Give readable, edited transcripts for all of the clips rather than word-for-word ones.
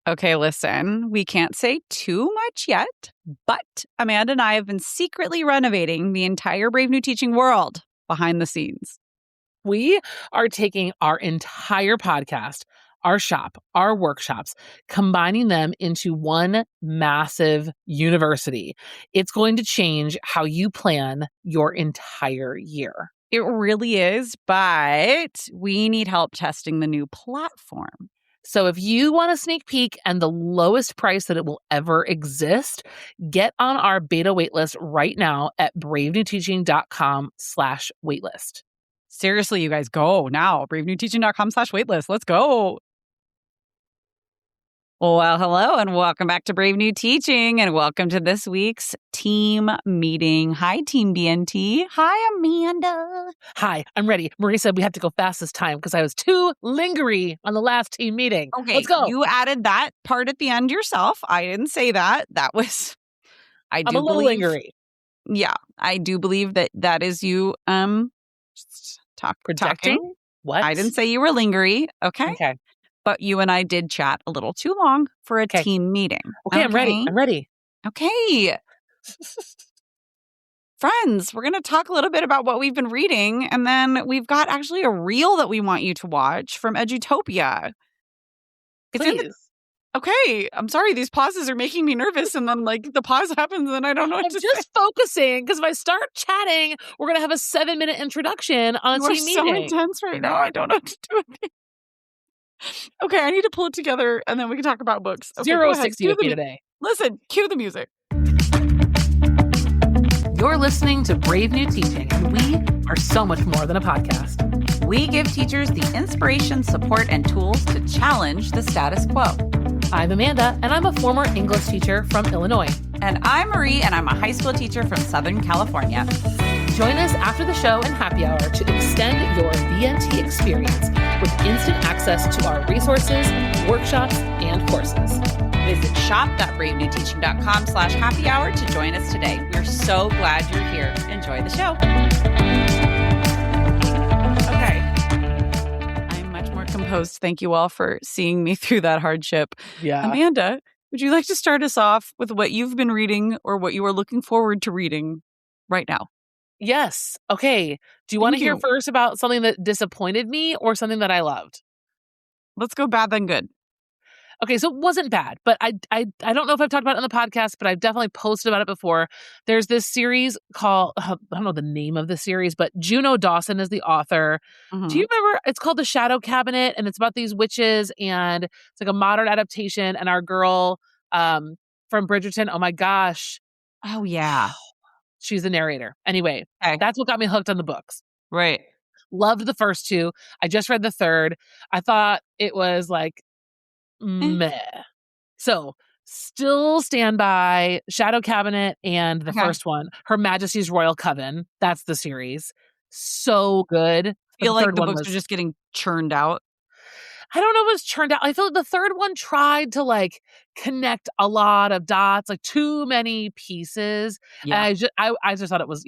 Okay, listen, we can't say too much yet, but Amanda and I have been secretly renovating the entire Brave New Teaching world behind the scenes. We are taking our entire podcast, our shop, our workshops, combining them into one massive university. It's going to change how you plan your entire year. It really is, but we need help testing the new platform. So if you want a sneak peek and the lowest price that it will ever exist, get on our beta waitlist right now at bravenewteaching.com/waitlist. Seriously, you guys, go now. bravenewteaching.com/waitlist. Let's go. Well, hello, and welcome back to Brave New Teaching, and welcome to this week's team meeting. Hi, Team BNT. Hi, Amanda. Hi, I'm ready. Marie said we have to go fast this time because I was too lingery on the last team meeting. Okay, let's go. You added that part at the end yourself. I didn't say that. That was, I'm a little lingery. Yeah, I do believe that is you projecting. Talking. What? I didn't say you were lingery. Okay. But you and I did chat a little too long for a team meeting. Okay, I'm ready. Okay. Friends, we're going to talk a little bit about what we've been reading. And then we've got actually a reel that we want you to watch from Edutopia. Please. Okay. I'm sorry. These pauses are making me nervous. And then the pause happens and I don't know what to say. I'm just focusing because if I start chatting, we're going to have a 7-minute introduction on a team meeting. You're so intense right now. I don't know what to do with it. Okay, I need to pull it together and then we can talk about books. Okay, 0-60 with me today. Listen, cue the music. You're listening to Brave New Teaching, and we are so much more than a podcast. We give teachers the inspiration, support, and tools to challenge the status quo. I'm Amanda, and I'm a former English teacher from Illinois. And I'm Marie, and I'm a high school teacher from Southern California. Join us after the show and happy hour to extend your BNT experience with instant access to our resources, workshops, and courses. Visit shop.bravenewteaching.com/happy hour to join us today. We're so glad you're here. Enjoy the show. Okay. I'm much more composed. Thank you all for seeing me through that hardship. Yeah. Amanda, would you like to start us off with what you've been reading or what you are looking forward to reading right now? Yes. Okay. Do you want to hear first about something that disappointed me or something that I loved? Let's go bad then good. Okay, so it wasn't bad, but I don't know if I've talked about it on the podcast, but I've definitely posted about it before. There's this series called, I don't know the name of the series, but Juno Dawson is the author. Mm-hmm. Do you remember? It's called The Shadow Cabinet, and it's about these witches, and it's like a modern adaptation, and our girl from Bridgerton, oh my gosh. Oh, yeah. She's the narrator. Anyway, That's what got me hooked on the books. Right. Loved the first two. I just read the third. I thought it was meh. So still stand by Shadow Cabinet and the first one, Her Majesty's Royal Coven. That's the series. So good. I feel like the books are just getting churned out. I don't know if it was churned out. I feel like the third one tried to connect a lot of dots, too many pieces. Yeah. And I just thought it was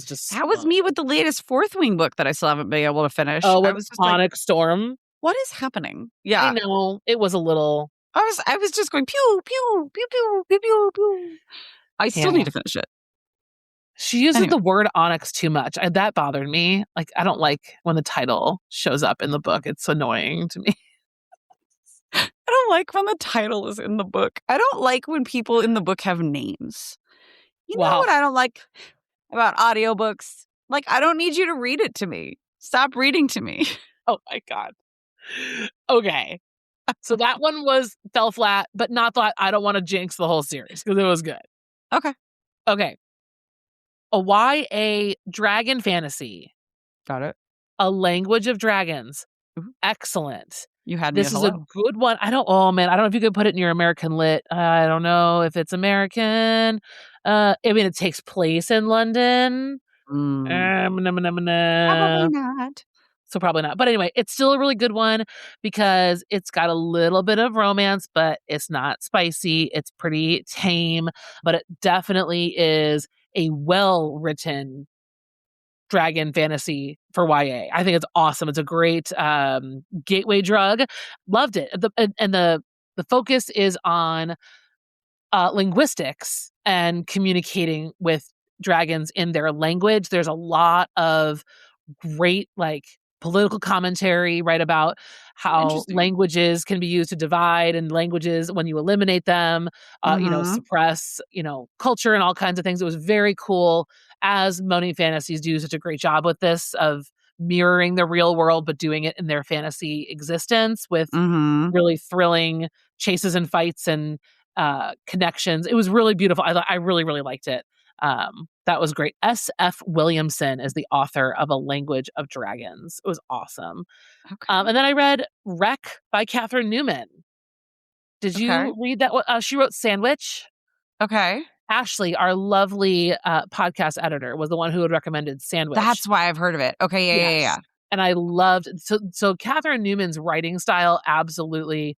just. That was me with the latest Fourth Wing book that I still haven't been able to finish. Oh, it was Onyx Storm. What is happening? Yeah. I know. It was a little. I was just going pew, pew, pew, pew, pew, pew, pew. I still need to finish it. She uses the word onyx too much. That bothered me. I don't like when the title shows up in the book. It's annoying to me. I don't like when the title is in the book. I don't like when people in the book have names. You know what I don't like about audiobooks? I don't need you to read it to me. Stop reading to me. Oh my God. Okay. So that one fell flat, but not thought I don't want to jinx the whole series because it was good. Okay. A YA dragon fantasy. Got it. A Language of Dragons. Excellent. You had me. This is a good one. I don't know if you could put it in your American Lit. I don't know if it's American. It takes place in London. Probably not. So probably not. But anyway, it's still a really good one because it's got a little bit of romance, but it's not spicy. It's pretty tame, but it definitely is a well-written dragon fantasy for YA. I think it's awesome. It's a great gateway drug. Loved it. The the focus is on linguistics and communicating with dragons in their language. There's a lot of great like political commentary, right, about how Interesting. languages can be used to divide and languages when you eliminate them, Mm-hmm. suppress, culture and all kinds of things. It was very cool, as Moaning Fantasies do such a great job with this of mirroring the real world but doing it in their fantasy existence with Mm-hmm. really thrilling chases and fights and connections. It was really beautiful. I really, really liked it. That was great. S.F. Williamson is the author of A Language of Dragons. It was awesome. Okay. And then I read Wreck by Catherine Newman. Did Okay. you read that? She wrote Sandwich. Okay. Ashley, our lovely podcast editor, was the one who had recommended Sandwich. That's why I've heard of it. Okay. Yeah. Yeah. Yes. Yeah. And I loved so Catherine Newman's writing style absolutely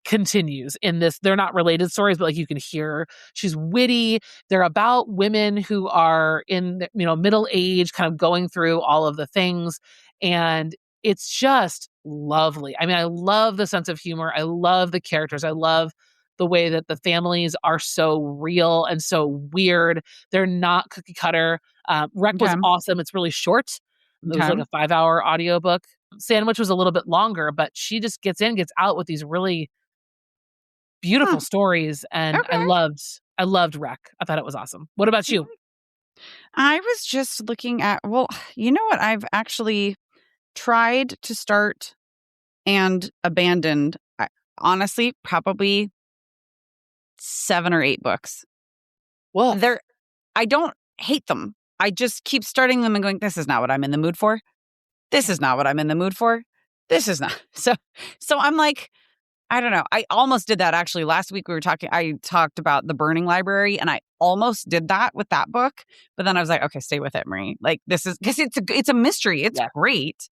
continues in this. They're not related stories, but like you can hear she's witty. They're about women who are in middle age, kind of going through all of the things, and it's just lovely. I mean, I love the sense of humor. I love the characters. I love the way that the families are so real and so weird. They're not cookie cutter. Rec was Okay. awesome. It's really short. It was Okay. like a 5-hour audiobook. Sandwich was a little bit longer, but she just gets out with these really beautiful stories, and I Okay. loved Wreck. I thought it was awesome. What about you? I was just looking at, well, you know what? I've actually tried to start and abandoned, honestly, probably 7 or 8 books. Well, I don't hate them. I just keep starting them and going, this is not what I'm in the mood for. This is not what I'm in the mood for. This is not. So I'm like, I don't know. I almost did that actually. Last week I talked about The Burning Library, and I almost did that with that book. But then I was like, okay, stay with it, Marie. Like, this is, because it's a mystery. It's great.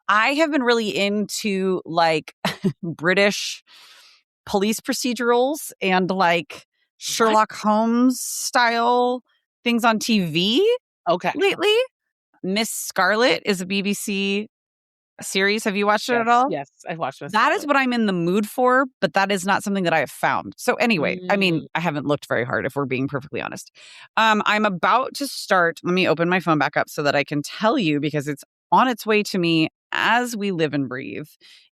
I have been really into like British police procedurals and like Sherlock Holmes style things on TV okay. lately. Miss Scarlet is a BBC series. Have you watched it at all? Yes, I've watched it. That is what I'm in the mood for, but that is not something that I have found. So anyway, I mean, I haven't looked very hard, if we're being perfectly honest. I'm about to start. Let me open my phone back up so that I can tell you, because it's on its way to me as we live and breathe.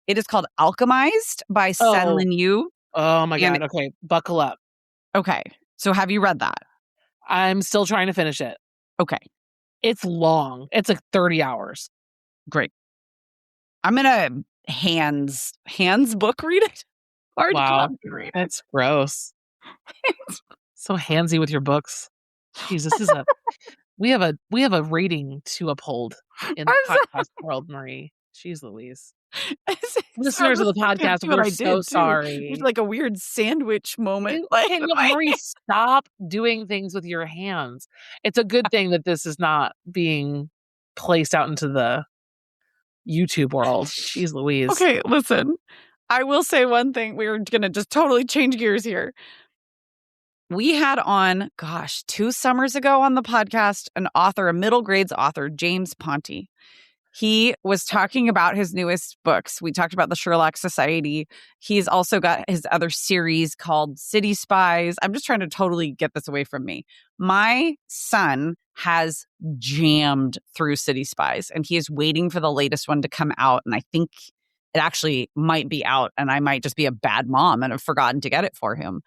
It is called Alchemized by Sen Lin Yu. Oh my God. Okay, buckle up. Okay. So have you read that? I'm still trying to finish it. Okay. It's long. It's like 30 hours. Great. I'm gonna hands book read it. Hard Wow, copy read it. That's gross. So handsy with your books. Jesus, we have a rating to uphold in the podcast world, Marie. Jeez Louise. Listeners of the podcast, we're so sorry. It's like a weird sandwich moment. Marie, stop doing things with your hands. It's a good thing that this is not being placed out into the YouTube world. Jeez Louise. Okay, listen. I will say one thing. We're going to just totally change gears here. We had on, 2 summers ago on the podcast, an author, a middle grades author, James Ponti. He was talking about his newest books. We talked about the Sherlock Society. He's also got his other series called City Spies. I'm just trying to totally get this away from me. My son has jammed through City Spies, and he is waiting for the latest one to come out. And I think it actually might be out, and I might just be a bad mom and have forgotten to get it for him.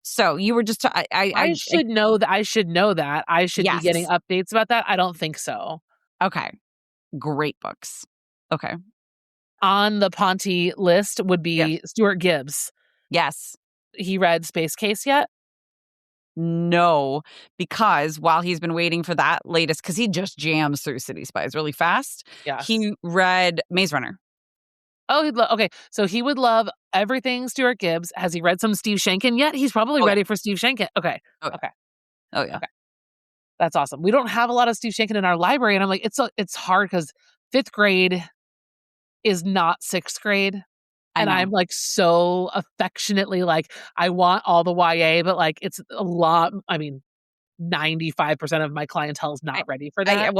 So you were just, I should know that. I should know that. I should be getting updates about that. I don't think so. Okay. Great books. Okay. On the Ponti list would be Stuart Gibbs. Yes. He read Space Case yet? No, because while he's been waiting for that latest, because he just jams through City Spies really fast. Yes. He read Maze Runner. Oh, okay. So he would love everything Stuart Gibbs. Has he read some Steve Shankin yet? He's probably ready for Steve Shankin. Okay. Okay. Oh, yeah. Okay. That's awesome. We don't have a lot of Steve Shankin in our library, and I'm like, it's hard because 5th grade is not 6th grade. And I'm like so affectionately like, I want all the YA, but like it's a lot. I mean, 95% of my clientele is not ready for that.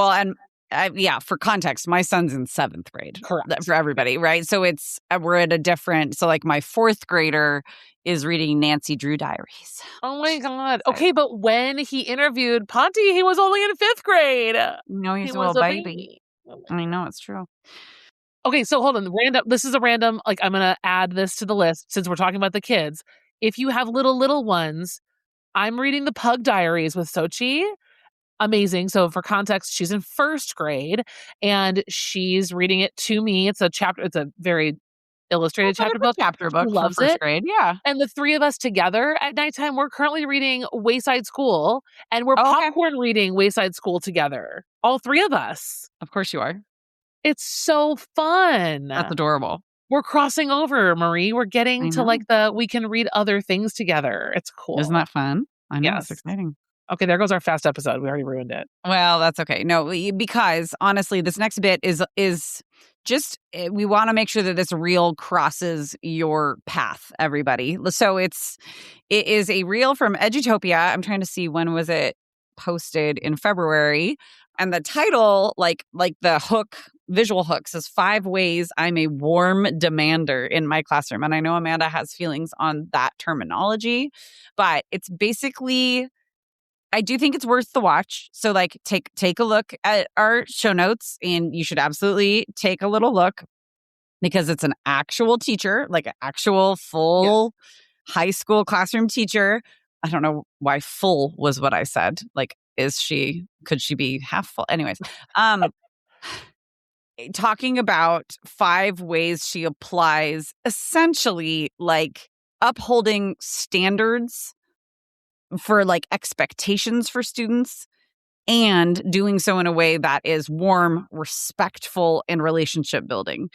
for context, my son's in 7th grade. Correct. For everybody, right? So we're at a different, so like my 4th grader is reading Nancy Drew Diaries. Oh my God. Okay, but when he interviewed Ponty, he was only in 5th grade. No, he's He a was little a baby. I know, it's true. Okay, so hold on. This is a random, like, I'm going to add this to the list since we're talking about the kids. If you have little ones, I'm reading the Pug Diaries with Sochi. Amazing. So for context, she's in 1st grade and she's reading it to me. It's a very illustrated It's like chapter a good book. chapter She book for loves 1st it. grade. Yeah. And the 3 of us together at nighttime, we're currently reading Wayside School and we're Oh, okay. popcorn reading Wayside School together. All 3 of us. Of course you are. It's so fun. That's adorable. We're crossing over, Marie. We're I getting to know. we can read other things together. It's cool. Isn't that fun? I know, it's Yes. exciting. Okay, there goes our fast episode. We already ruined it. Well, that's okay. No, because honestly, this next bit is just we want to make sure that this reel crosses your path, everybody. So it is a reel from Edutopia. I'm trying to see, when was it posted? In February. And the title, like the hook, visual hook, says 5 ways I'm a warm demander in my classroom. And I know Amanda has feelings on that terminology, but it's basically, I do think it's worth the watch. So like take a look at our show notes, and you should absolutely take a little look, because it's an actual teacher, like an actual full high school classroom teacher. I don't know why full was what I said. Like, could she be half full? Anyways, talking about 5 ways she applies essentially like upholding standards for like expectations for students, and doing so in a way that is warm, respectful, and relationship building.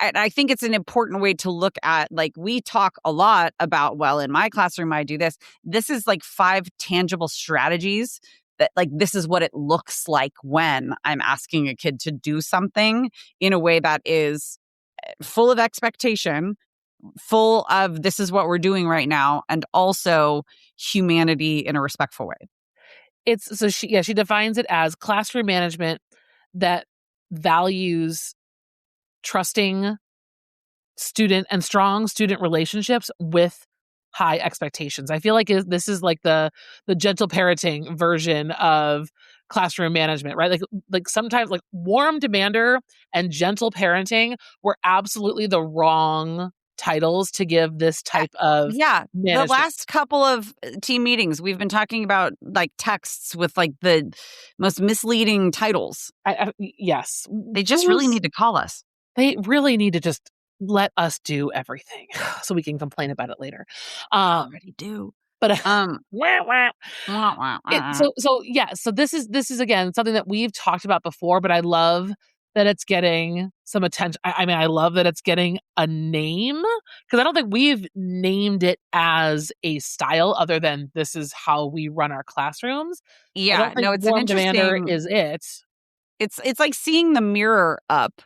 I think it's an important way to look at, like, we talk a lot about, well, in my classroom, I do this. This is like 5 tangible strategies that, like, this is what it looks like when I'm asking a kid to do something in a way that is full of expectation, full of this is what we're doing right now, and also humanity in a respectful way. She defines it as classroom management that values trusting student and strong student relationships with high expectations. I feel like this is like the gentle parenting version of classroom management, right? Like sometimes like warm demander and gentle parenting were absolutely the wrong titles to give this type of the last couple of team meetings, we've been talking about like texts with like the most misleading titles. Yes. They just really need to call us. They really need to just let us do everything so we can complain about it later. I already do. But so this is again something that we've talked about before, but I love that it's getting some attention. I mean, I love that it's getting a name, because I don't think we've named it as a style other than this is how we run our classrooms. Yeah, no, it's warm an interesting. demander is it. It's like seeing the mirror up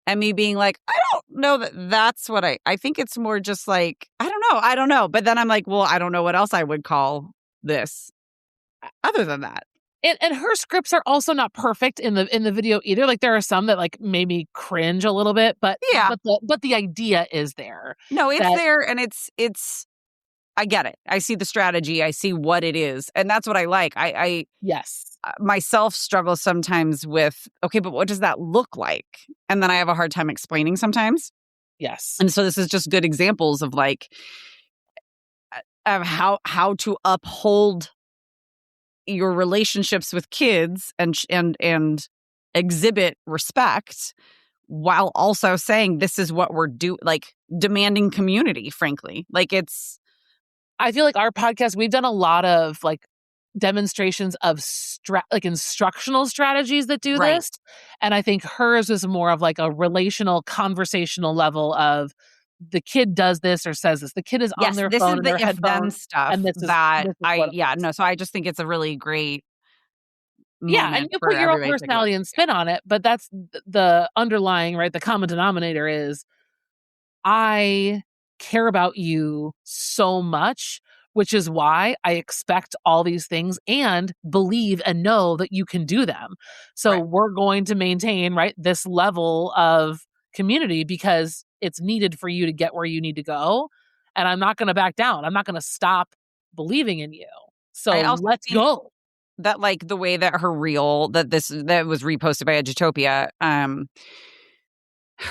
and me being like, I don't know that's what I think it's more just like, I don't know. But then I'm like, well, I don't know what else I would call this other than that. And her scripts are also not perfect in the video either. Like there are some that like made me cringe a little bit, but the idea is there. No, it's there, and it's I get it. I see the strategy. I see what it is, and that's what I like. I myself struggle sometimes with, okay, but what does that look like? And then I have a hard time explaining sometimes. Yes, and so this is just good examples of like of how to uphold your relationships with kids and exhibit respect while also saying this is what we're like demanding community, frankly. Like I feel like our podcast, we've done a lot of like demonstrations of like instructional strategies that do this. And I think hers is more of like a relational, conversational level of the kid does this or says this. The kid is on their phone and their headphones stuff. And this is so I just think it's a really great moment. And you put your own personality and spin on it, but that's the underlying, right? The common denominator is I care about you so much, which is why I expect all these things and believe and know that you can do them. So we're going to maintain, right, this level of community because it's needed for you to get where you need to go. And I'm not going to back down. I'm not going to stop believing in you. So let's go. That like the way that her reel that was reposted by Edutopia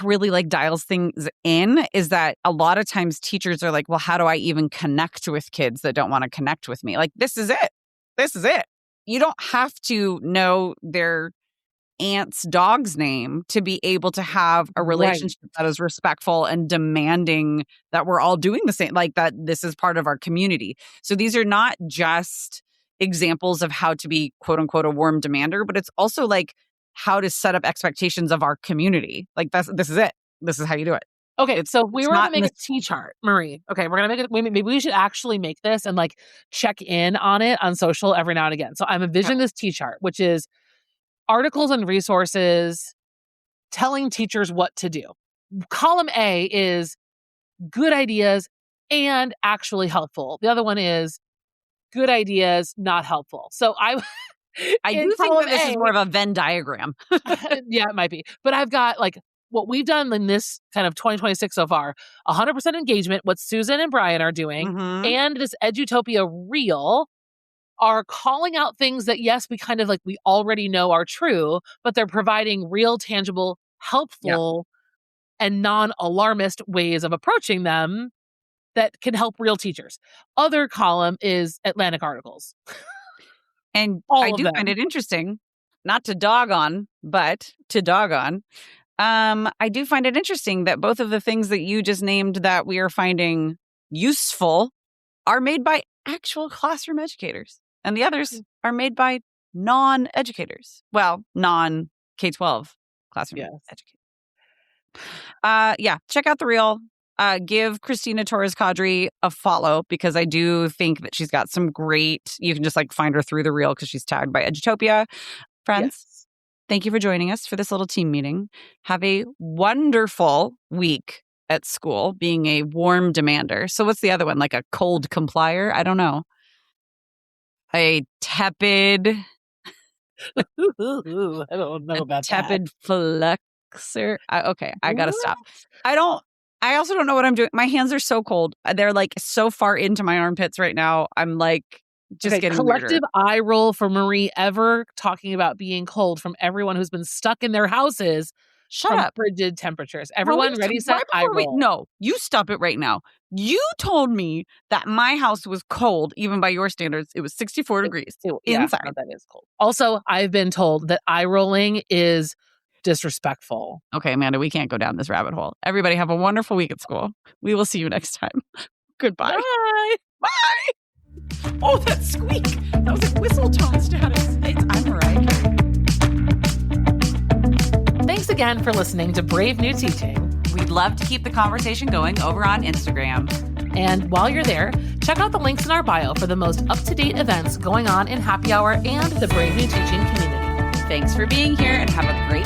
really like dials things in is that a lot of times teachers are like, well, how do I even connect with kids that don't want to connect with me? Like, this is it. This is it. You don't have to know their aunt's dog's name to be able to have a relationship that is respectful and demanding that we're all doing the same, like that this is part of our community. So these are not just examples of how to be quote unquote a warm demander, but it's also like how to set up expectations of our community. Like this is it. This is how you do it. Okay, so we were going to make a T-chart, Marie. Okay, we're going to make it. Maybe we should actually make this and like check in on it on social every now and again. So I'm envisioning this T-chart, which is articles and resources telling teachers what to do. Column A is good ideas and actually helpful. The other one is good ideas, not helpful. So I do think that this is more of a Venn diagram. Yeah, it might be. But I've got like what we've done in this kind of 2026 so far, 100% engagement, what Susan and Brian are doing, and this Edutopia reel are calling out things that, yes, we kind of like, we already know are true, but they're providing real, tangible, helpful, and non-alarmist ways of approaching them that can help real teachers. Other column is Atlantic articles. And I do find it interesting, not to dog on, but to dog on. I do find it interesting that both of the things that you just named that we are finding useful are made by actual classroom educators. And the others are made by non-educators. Well, non-K-12 classroom educators. Check out the reel. Give Christina Torres-Kadri a follow because I do think that she's got some great, you can just like find her through the reel because she's tagged by Edutopia. Friends, thank you for joining us for this little team meeting. Have a wonderful week at school being a warm demander. So what's the other one? Like a cold complier? I don't know. A tepid. I don't know about tepid flexor. Okay, I gotta stop. I also don't know what I'm doing. My hands are so cold. They're like so far into my armpits right now. I'm like just getting collective weirder. Eye roll for Marie ever talking about being cold from everyone who's been stuck in their houses. Shut up. Frigid temperatures. Everyone ready, set, eye roll. No, you stop it right now. You told me that my house was cold, even by your standards. It was 64 degrees inside. No, that is cold. Also, I've been told that eye rolling is disrespectful. Okay, Amanda, we can't go down this rabbit hole. Everybody have a wonderful week at school. We will see you next time. Goodbye. Bye. Bye. Oh, that squeak. That was like whistle tone status. I'm Mariah Carey. Thanks again for listening to Brave New Teaching. We'd love to keep the conversation going over on Instagram. And while you're there, check out the links in our bio for the most up-to-date events going on in Happy Hour and the Brave New Teaching community. Thanks for being here and have a great